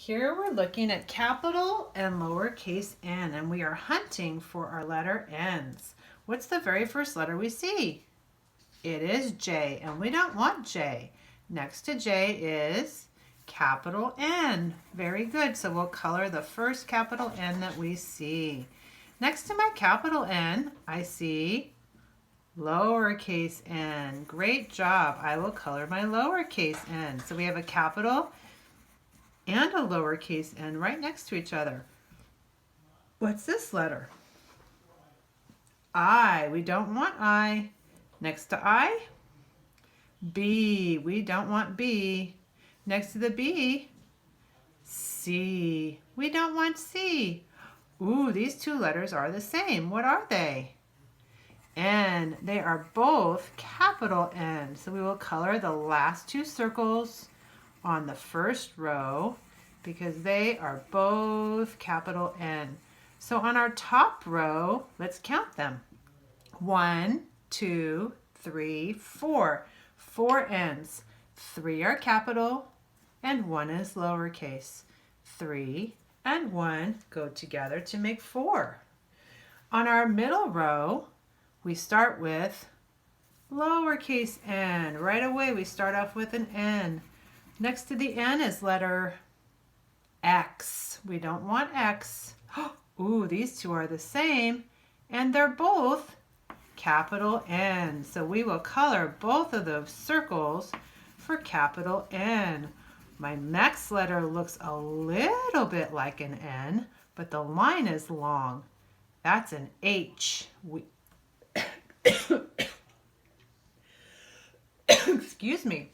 Here we're looking at capital and lowercase n, and we are hunting for our letter N's. What's the very first letter we see? It is J, and we don't want J. Next to J is capital N. Very good, so we'll color the first capital N that we see. Next to my capital N, I see lowercase n. Great job. I will color my lowercase n. So we have a capital and a lowercase n right next to each other. What's this letter? I. We don't want I. Next to I, B. We don't want B. Next to the B, C. We don't want C. Ooh, these two letters are the same. What are they? N. They are both capital N. So we will color the last two circles on the first row because they are both capital N. So on our top row, let's count them. 1, 2, 3, 4. 4 N's. 3 are capital and 1 is lowercase. 3 and 1 go together to make 4. On our middle row, we start with lowercase n. Right away we start off with an N. Next to the N is letter X. We don't want X. Ooh, these two are the same, and they're both capital N. So we will color both of those circles for capital N. My next letter looks a little bit like an N, but the line is long. That's an H. Excuse me.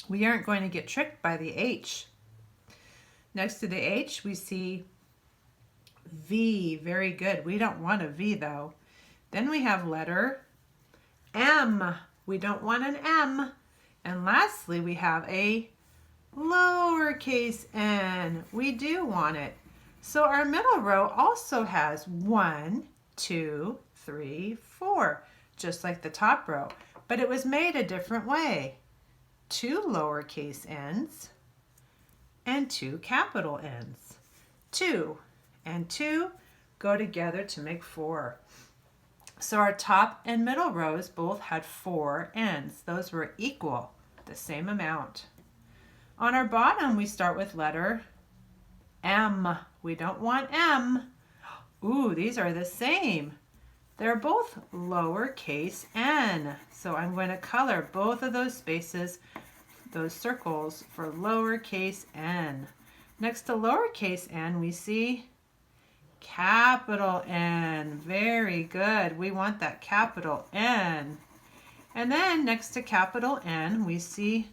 We aren't going to get tricked by the H. Next to the H, we see V. Very good. We don't want a V though. Then we have letter M. We don't want an M. And lastly, we have a lowercase n. We do want it. So our middle row also has 1, 2, 3, 4, just like the top row, but it was made a different way. 2 lowercase n's and 2 capital N's. 2 and 2 go together to make 4. So our top and middle rows both had 4 N's. Those were equal, the same amount. On our bottom, we start with letter M. We don't want M. Ooh, these are the same. They're both lowercase n. So I'm going to color both of those spaces, those circles, for lowercase n. Next to lowercase n, we see capital N. Very good. We want that capital N. And then next to capital N, we see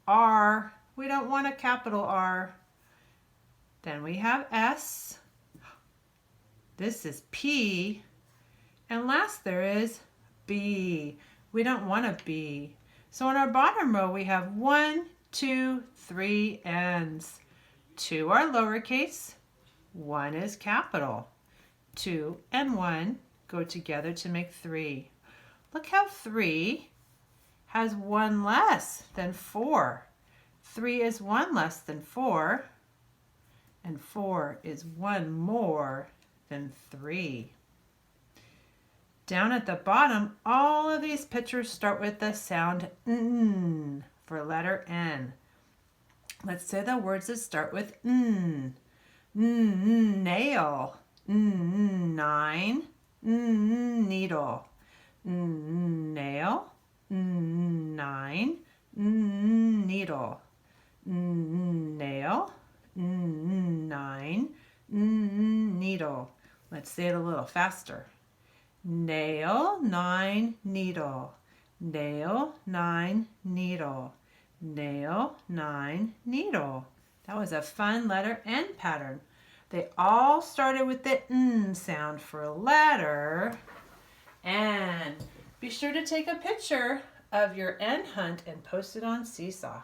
R. We don't want a capital R. Then we have S. This is P. And last there is B. We don't want a B. So on our bottom row, we have 1, 2, 3 N's. 2 are lowercase. 1 is capital. 2 and 1 go together to make 3. Look how 3 has 1 less than 4. 3 is 1 less than 4, and 4 is 1 more than 3. Down at the bottom, all of these pictures start with the sound N for letter N. Let's say the words that start with N. Nail, nine, needle, nail, 9, needle, nail, 9, needle. Let's say it a little faster. Nail, 9, needle, nail, 9, needle, nail, 9, needle. That was a fun letter N pattern. They all started with the N sound for letter N. Be sure to take a picture of your N hunt and post it on Seesaw.